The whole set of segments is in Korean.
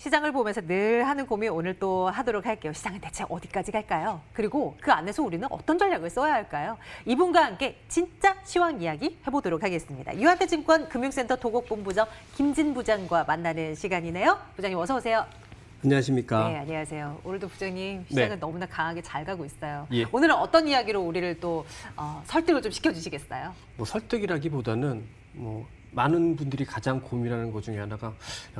시장을 보면서 늘 하는 고민 오늘 또 하도록 할게요. 시장은 대체 어디까지 갈까요? 그리고 그 안에서 우리는 어떤 전략을 써야 할까요? 이분과 함께 진짜 시황 이야기 해보도록 하겠습니다. 유한태증권 금융센터 도곡본부장 김진 부장과 만나는 시간이네요. 부장님 어서 오세요. 안녕하십니까. 네, 안녕하세요. 오늘도 부장님 시장은 네. 너무나 강하게 잘 가고 있어요. 예. 오늘은 어떤 이야기로 우리를 또 설득을 좀 시켜주시겠어요? 뭐 설득이라기보다는 많은 분들이 가장 고민하는 것 중에 하나가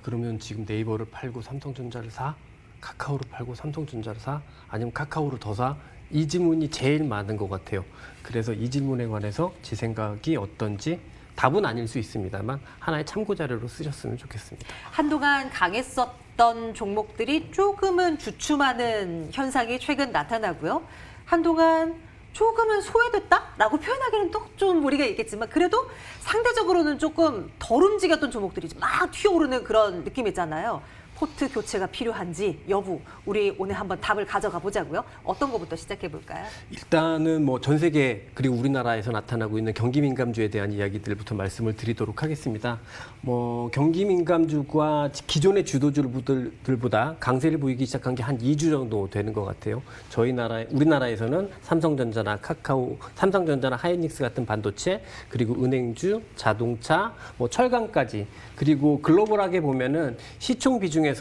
그러면 지금 네이버를 팔고 삼성전자를 사? 카카오를 팔고 삼성전자를 사? 아니면 카카오를 더 사? 이 질문이 제일 많은 것 같아요. 그래서 이 질문에 관해서 제 생각이 어떤지 답은 아닐 수 있습니다만 하나의 참고 자료로 쓰셨으면 좋겠습니다. 한동안 강했었던 종목들이 조금은 주춤하는 현상이 최근 나타나고요. 한동안 조금은 소외됐다라고 표현하기는 또 좀 무리가 있겠지만 그래도 상대적으로는 조금 덜 움직였던 종목들이 막 튀어오르는 그런 느낌이잖아요. 포트 교체가 필요한지 여부 우리 오늘 한번 답을 가져가 보자고요. 어떤 것부터 시작해 볼까요? 일단은 전 세계 그리고 우리나라에서 나타나고 있는 경기 민감주에 대한 이야기들부터 말씀을 드리도록 하겠습니다. 경기 민감주가 기존의 주도주들보다 강세를 보이기 시작한 게 한 2주 정도 되는 것 같아요. 우리나라에서는 삼성전자나 카카오, 삼성전자나 하이닉스 같은 반도체, 그리고 은행주, 자동차, 철강까지, 그리고 글로벌하게 보면은 시총 비중에서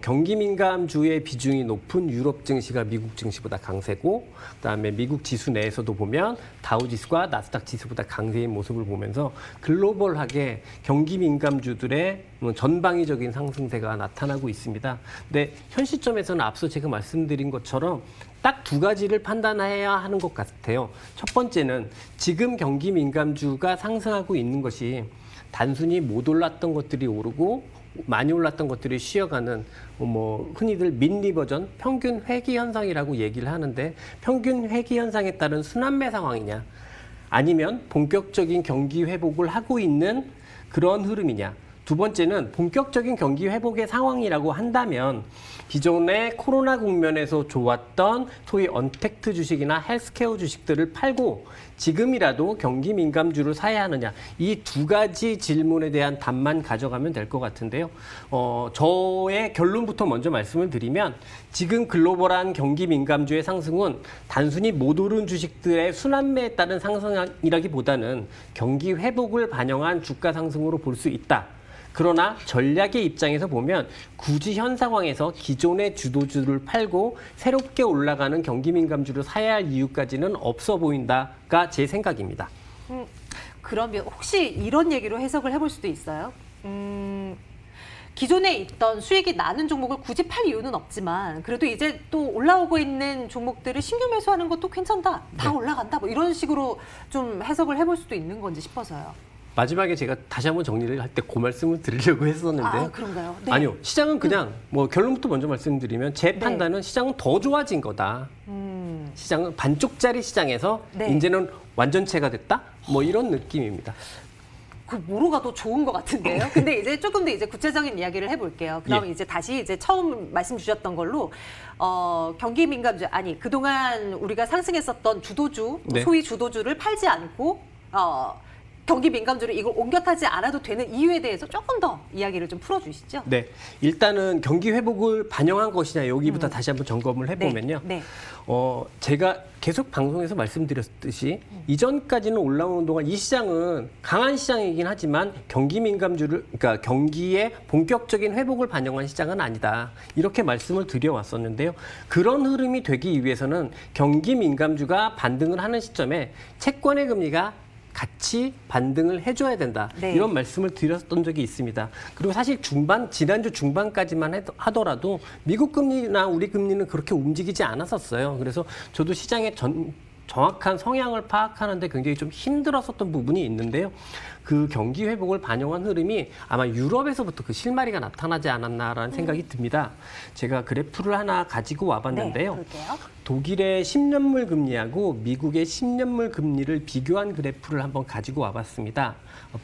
경기 민감주의 비중이 높은 유럽 증시가 미국 증시보다 강세고, 그다음에 미국 지수 내에서도 보면 다우 지수가 나스닥 지수보다 강세인 모습을 보면서 글로벌하게 경기 민감주들의 전방위적인 상승세가 나타나고 있습니다. 근데 현 시점에서는 앞서 제가 말씀드린 것처럼 딱 두 가지를 판단해야 하는 것 같아요. 첫 번째는 지금 경기 민감주가 상승하고 있는 것이 단순히 못 올랐던 것들이 오르고 많이 올랐던 것들이 쉬어가는 흔히들 민리 버전 평균 회귀 현상이라고 얘기를 하는데, 평균 회귀 현상에 따른 순환매 상황이냐, 아니면 본격적인 경기 회복을 하고 있는 그런 흐름이냐. 두 번째는 본격적인 경기 회복의 상황이라고 한다면 기존의 코로나 국면에서 좋았던 소위 언택트 주식이나 헬스케어 주식들을 팔고 지금이라도 경기 민감주를 사야 하느냐, 이 두 가지 질문에 대한 답만 가져가면 될 것 같은데요. 저의 결론부터 먼저 말씀을 드리면 지금 글로벌한 경기 민감주의 상승은 단순히 못 오른 주식들의 순환매에 따른 상승이라기보다는 경기 회복을 반영한 주가 상승으로 볼 수 있다. 그러나 전략의 입장에서 보면 굳이 현 상황에서 기존의 주도주를 팔고 새롭게 올라가는 경기 민감주를 사야 할 이유까지는 없어 보인다가 제 생각입니다. 그러면 혹시 이런 얘기로 해석을 해볼 수도 있어요. 기존에 있던 수익이 나는 종목을 굳이 팔 이유는 없지만 그래도 이제 또 올라오고 있는 종목들을 신규 매수하는 것도 괜찮다. 다 네. 올라간다. 이런 식으로 좀 해석을 해볼 수도 있는 건지 싶어서요. 마지막에 제가 다시 한번 정리를 할 때 그 말씀을 드리려고 했었는데요. 아, 그런가요? 네. 아니요. 시장은 그냥 결론부터 먼저 말씀드리면 제 네. 판단은 시장은 더 좋아진 거다. 시장은 반쪽짜리 시장에서 네. 이제는 완전체가 됐다? 이런 느낌입니다. 그 뭐로가 더 좋은 것 같은데요. 근데 이제 조금 더 이제 구체적인 이야기를 해볼게요. 그럼 예. 이제 다시 이제 처음 말씀 주셨던 걸로 경기 민감주 그동안 우리가 상승했었던 주도주, 네. 소위 주도주를 팔지 않고 경기 민감주를 이걸 옮겨 타지 않아도 되는 이유에 대해서 조금 더 이야기를 좀 풀어주시죠. 네, 일단은 경기 회복을 반영한 것이냐 여기부터 다시 한번 점검을 해보면요. 네. 제가 계속 방송에서 말씀드렸듯이 이전까지는 올라오는 동안 이 시장은 강한 시장이긴 하지만 경기 민감주를, 그러니까 경기의 본격적인 회복을 반영한 시장은 아니다. 이렇게 말씀을 드려왔었는데요. 그런 흐름이 되기 위해서는 경기 민감주가 반등을 하는 시점에 채권의 금리가 같이 반등을 해줘야 된다. 네. 이런 말씀을 드렸던 적이 있습니다. 그리고 사실 지난주 중반까지만 하더라도 미국 금리나 우리 금리는 그렇게 움직이지 않았었어요. 그래서 저도 시장의 정확한 성향을 파악하는데 굉장히 좀 힘들었었던 부분이 있는데요. 그 경기 회복을 반영한 흐름이 아마 유럽에서부터 그 실마리가 나타나지 않았나라는 생각이 듭니다. 제가 그래프를 하나 가지고 와봤는데요. 네, 볼게요. 독일의 10년물 금리하고 미국의 10년물 금리를 비교한 그래프를 한번 가지고 와봤습니다.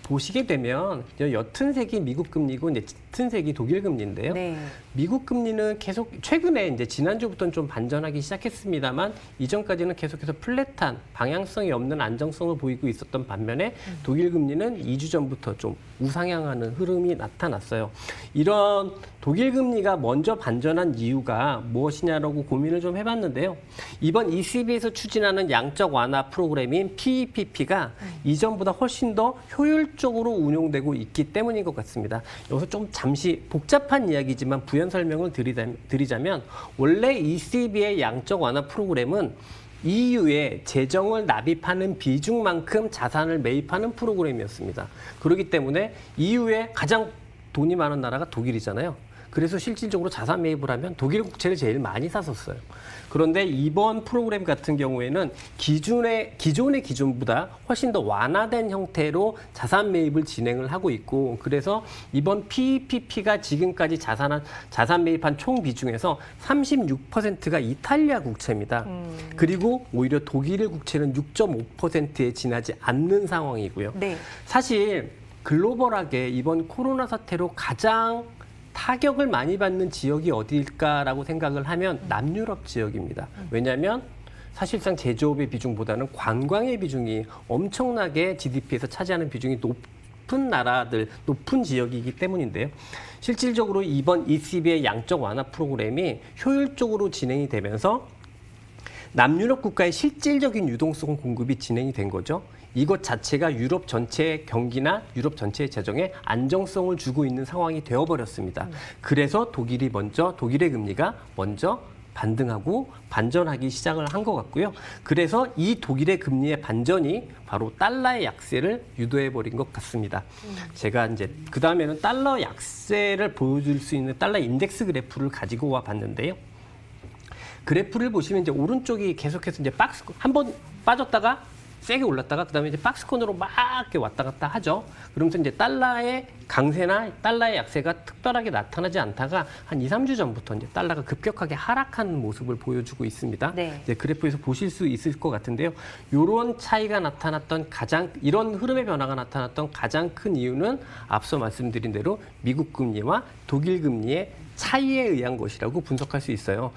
보시게 되면 옅은 색이 미국 금리고 짙은 색이 독일 금리인데요. 네. 미국 금리는 계속 최근에 이제 지난주부터는 좀 반전하기 시작했습니다만 이전까지는 계속해서 플랫한 방향성이 없는 안정성을 보이고 있었던 반면에 독일 금리는 금리는 2주 전부터 좀 우상향하는 흐름이 나타났어요. 이런 독일 금리가 먼저 반전한 이유가 무엇이냐라고 고민을 좀 해봤는데요. 이번 ECB에서 추진하는 양적 완화 프로그램인 PEPP가 이전보다 훨씬 더 효율적으로 운용되고 있기 때문인 것 같습니다. 여기서 좀 잠시 복잡한 이야기지만 부연 설명을 드리자면 원래 ECB의 양적 완화 프로그램은 EU에 재정을 납입하는 비중만큼 자산을 매입하는 프로그램이었습니다. 그렇기 때문에 EU에 가장 돈이 많은 나라가 독일이잖아요. 그래서 실질적으로 자산 매입을 하면 독일 국채를 제일 많이 샀었어요. 그런데 이번 프로그램 같은 경우에는 기존의 기준보다 훨씬 더 완화된 형태로 자산 매입을 진행을 하고 있고, 그래서 이번 PEPP가 지금까지 자산 매입한 총 비중에서 36%가 이탈리아 국채입니다. 그리고 오히려 독일 국채는 6.5%에 지나지 않는 상황이고요. 네. 사실 글로벌하게 이번 코로나 사태로 가장 타격을 많이 받는 지역이 어디일까라고 생각을 하면 남유럽 지역입니다. 왜냐하면 사실상 제조업의 비중보다는 관광의 비중이 엄청나게 GDP에서 차지하는 비중이 높은 나라들, 높은 지역이기 때문인데요. 실질적으로 이번 ECB의 양적 완화 프로그램이 효율적으로 진행이 되면서 남유럽 국가의 실질적인 유동성 공급이 진행이 된 거죠. 이것 자체가 유럽 전체의 경기나 유럽 전체의 재정에 안정성을 주고 있는 상황이 되어버렸습니다. 그래서 독일의 금리가 먼저 반등하고 반전하기 시작을 한 것 같고요. 그래서 이 독일의 금리의 반전이 바로 달러의 약세를 유도해버린 것 같습니다. 제가 이제 그 다음에는 달러 약세를 보여줄 수 있는 달러 인덱스 그래프를 가지고 와 봤는데요. 그래프를 보시면 이제 오른쪽이 계속해서 이제 한번 빠졌다가 세게 올랐다가 그다음에 이제 박스권으로 막 이렇게 왔다 갔다 하죠. 그러면서 이제 달러의 강세나 달러의 약세가 특별하게 나타나지 않다가 한 2, 3주 전부터 이제 달러가 급격하게 하락하는 모습을 보여주고 있습니다. 네. 이제 그래프에서 보실 수 있을 것 같은데요. 이런 차이가 나타났던 이런 흐름의 변화가 나타났던 가장 큰 이유는 앞서 말씀드린 대로 미국 금리와 독일 금리의 차이에 의한 것이라고 분석할 수 있어요.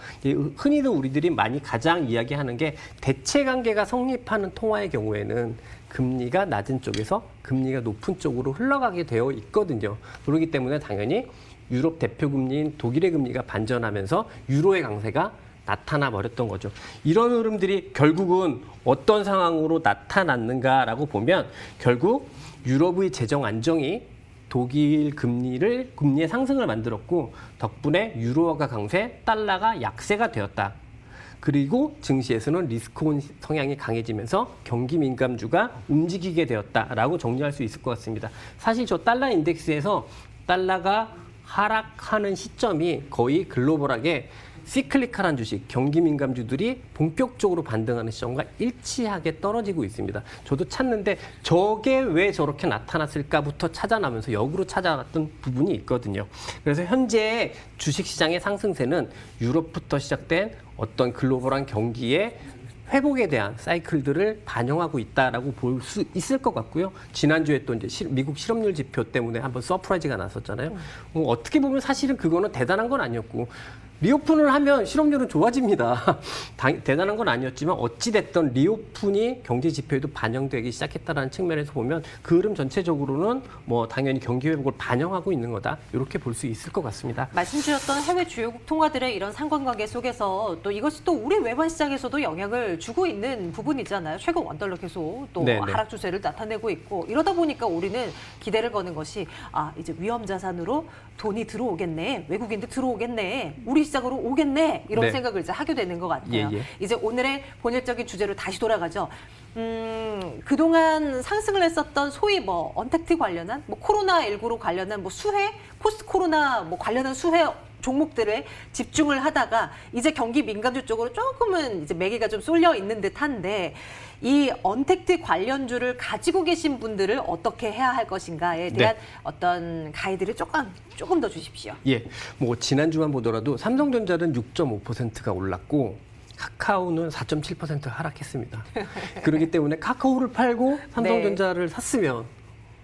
흔히들 우리들이 가장 이야기하는 게 대체 관계가 성립하는 통화의 경우에는 금리가 낮은 쪽에서 금리가 높은 쪽으로 흘러가게 되어 있거든요. 그렇기 때문에 당연히 유럽 대표 금리인 독일의 금리가 반전하면서 유로의 강세가 나타나 버렸던 거죠. 이런 흐름들이 결국은 어떤 상황으로 나타났는가라고 보면 결국 유럽의 재정 안정이 독일 금리의 상승을 만들었고 덕분에 유로화가 강세, 달러가 약세가 되었다. 그리고 증시에서는 리스크온 성향이 강해지면서 경기 민감주가 움직이게 되었다라고 정리할 수 있을 것 같습니다. 사실 저 달러 인덱스에서 달러가 하락하는 시점이 거의 글로벌하게 시클리컬한 주식, 경기 민감주들이 본격적으로 반등하는 시점과 일치하게 떨어지고 있습니다. 저도 찾는데 저게 왜 저렇게 나타났을까부터 찾아나면서 역으로 찾아왔던 부분이 있거든요. 그래서 현재 주식시장의 상승세는 유럽부터 시작된 어떤 글로벌한 경기의 회복에 대한 사이클들을 반영하고 있다라고 볼 수 있을 것 같고요. 지난주에 또 이제 미국 실업률 지표 때문에 한번 서프라이즈가 났었잖아요. 어떻게 보면 사실은 그거는 대단한 건 아니었고 리오픈을 하면 실업률은 좋아집니다. 대단한 건 아니었지만 어찌됐든 리오픈이 경제 지표에도 반영되기 시작했다는 측면에서 보면 그 흐름 전체적으로는 뭐 당연히 경기 회복을 반영하고 있는 거다. 이렇게 볼 수 있을 것 같습니다. 말씀 주셨던 해외 주요국 통화들의 이런 상관관계 속에서 또 이것이 또 우리 외환 시장에서도 영향을 주고 있는 부분이잖아요. 최근 원달러 계속 또 네네. 하락 추세를 나타내고 있고 이러다 보니까 우리는 기대를 거는 것이 이제 위험 자산으로 돈이 들어오겠네. 외국인들 들어오겠네. 우리 시장으로 오겠네. 이런 네. 생각을 이제 하게 되는 것 같아요. 예. 이제 오늘의 본질적인 주제로 다시 돌아가죠. 그동안 상승을 했었던 소위 뭐 언택트 관련한 뭐 코로나19로 관련한 뭐 수혜, 포스트 코로나 뭐 관련한 수혜 종목들에 집중을 하다가 이제 경기 민감주 쪽으로 조금은 이제 매기가 좀 쏠려 있는 듯한데 이 언택트 관련주를 가지고 계신 분들을 어떻게 해야 할 것인가에 대한 어떤 가이드를 조금 더 주십시오. 예, 뭐 지난주만 보더라도 삼성전자는 6.5%가 올랐고 카카오는 4.7% 하락했습니다. 그렇기 때문에 카카오를 팔고 삼성전자를 샀으면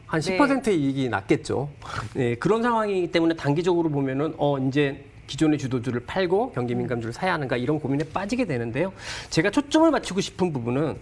한 10%의 이익이 났겠죠. 네, 그런 상황이기 때문에 단기적으로 보면은 이제 기존의 주도주를 팔고 경기 민감주를 사야 하는가 이런 고민에 빠지게 되는데요. 제가 초점을 맞추고 싶은 부분은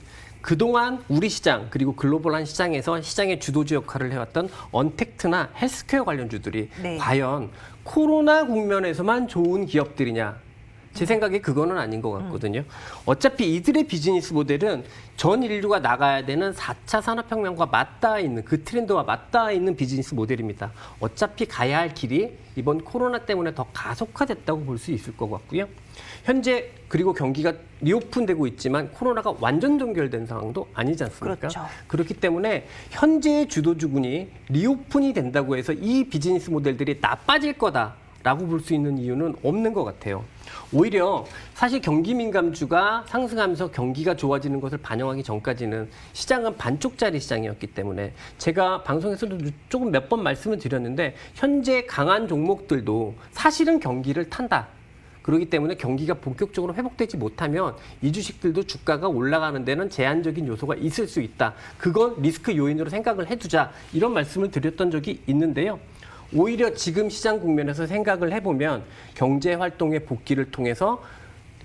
그동안 우리 시장 그리고 글로벌한 시장에서 시장의 주도주 역할을 해왔던 언택트나 헬스케어 관련주들이 네. 과연 코로나 국면에서만 좋은 기업들이냐? 제 생각에 그거는 아닌 것 같거든요. 어차피 이들의 비즈니스 모델은 전 인류가 나가야 되는 4차 산업혁명과 맞닿아 있는 그 트렌드와 맞닿아 있는 비즈니스 모델입니다. 어차피 가야 할 길이 이번 코로나 때문에 더 가속화됐다고 볼 수 있을 것 같고요. 현재 그리고 경기가 리오픈되고 있지만 코로나가 완전 종결된 상황도 아니지 않습니까? 그렇죠. 그렇기 때문에 현재의 주도주군이 리오픈이 된다고 해서 이 비즈니스 모델들이 나빠질 거다라고 볼 수 있는 이유는 없는 것 같아요. 오히려 사실 경기 민감주가 상승하면서 경기가 좋아지는 것을 반영하기 전까지는 시장은 반쪽짜리 시장이었기 때문에 제가 방송에서도 조금 몇 번 말씀을 드렸는데 현재 강한 종목들도 사실은 경기를 탄다. 그렇기 때문에 경기가 본격적으로 회복되지 못하면 이 주식들도 주가가 올라가는 데는 제한적인 요소가 있을 수 있다. 그건 리스크 요인으로 생각을 해두자. 이런 말씀을 드렸던 적이 있는데요. 오히려 지금 시장 국면에서 생각을 해보면 경제 활동의 복귀를 통해서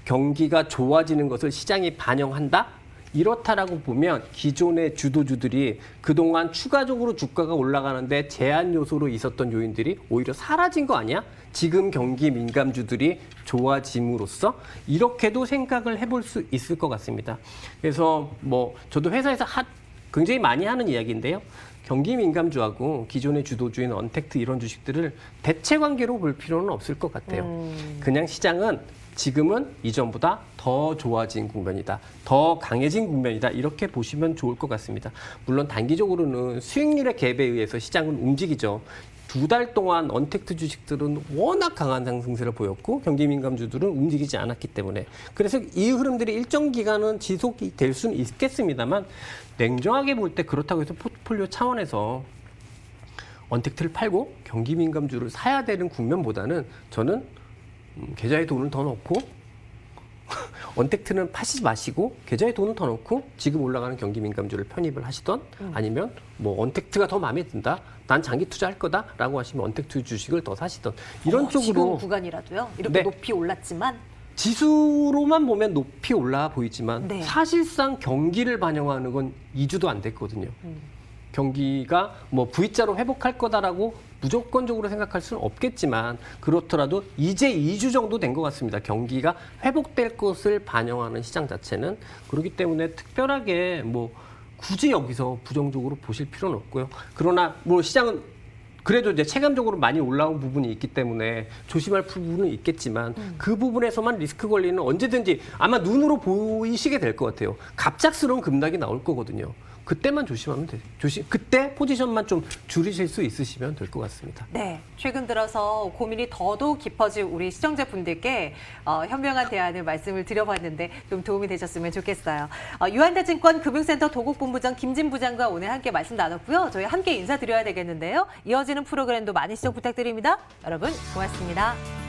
경기가 좋아지는 것을 시장이 반영한다? 이렇다라고 보면 기존의 주도주들이 그동안 추가적으로 주가가 올라가는데 제한 요소로 있었던 요인들이 오히려 사라진 거 아니야? 지금 경기 민감주들이 좋아짐으로써 이렇게도 생각을 해볼 수 있을 것 같습니다. 그래서 뭐 저도 회사에서 굉장히 많이 하는 이야기인데요. 경기 민감주하고 기존의 주도주인 언택트 이런 주식들을 대체 관계로 볼 필요는 없을 것 같아요. 그냥 시장은 지금은 이전보다 더 좋아진 국면이다. 더 강해진 국면이다. 이렇게 보시면 좋을 것 같습니다. 물론 단기적으로는 수익률의 갭에 의해서 시장은 움직이죠. 2달 동안 언택트 주식들은 워낙 강한 상승세를 보였고 경기 민감주들은 움직이지 않았기 때문에 그래서 이 흐름들이 일정 기간은 지속이 될 수는 있겠습니다만 냉정하게 볼 때 그렇다고 해서 포트폴리오 차원에서 언택트를 팔고 경기 민감주를 사야 되는 국면보다는 저는 계좌에 돈을 더 넣고 언택트는 파시지 마시고 계좌에 돈을 더 넣고 지금 올라가는 경기 민감주를 편입을 하시던 아니면 뭐 언택트가 더 마음에 든다. 난 장기 투자할 거다라고 하시면 언택트 주식을 더 사시던 이런 쪽으로 지금 구간이라도요. 이렇게 네. 높이 올랐지만 지수로만 보면 높이 올라 보이지만 네. 사실상 경기를 반영하는 건 2주도 안 됐거든요. 경기가 뭐 V자로 회복할 거다라고 무조건적으로 생각할 수는 없겠지만 그렇더라도 이제 2주 정도 된 것 같습니다. 경기가 회복될 것을 반영하는 시장 자체는 그렇기 때문에 특별하게 뭐 굳이 여기서 부정적으로 보실 필요는 없고요. 그러나 뭐 시장은 그래도 이제 체감적으로 많이 올라온 부분이 있기 때문에 조심할 부분은 있겠지만 그 부분에서만 리스크 관리는 언제든지 아마 눈으로 보이시게 될 것 같아요. 갑작스러운 급락이 나올 거거든요. 그때만 조심하면 돼요. 그때 포지션만 좀 줄이실 수 있으시면 될 것 같습니다. 네, 최근 들어서 고민이 더더욱 깊어질 우리 시청자분들께 현명한 대안을 말씀을 드려봤는데 좀 도움이 되셨으면 좋겠어요. 유한대증권 금융센터 도곡본부장 김진 부장과 오늘 함께 말씀 나눴고요. 저희 함께 인사드려야 되겠는데요. 이어지는 프로그램도 많이 시청 부탁드립니다. 여러분 고맙습니다.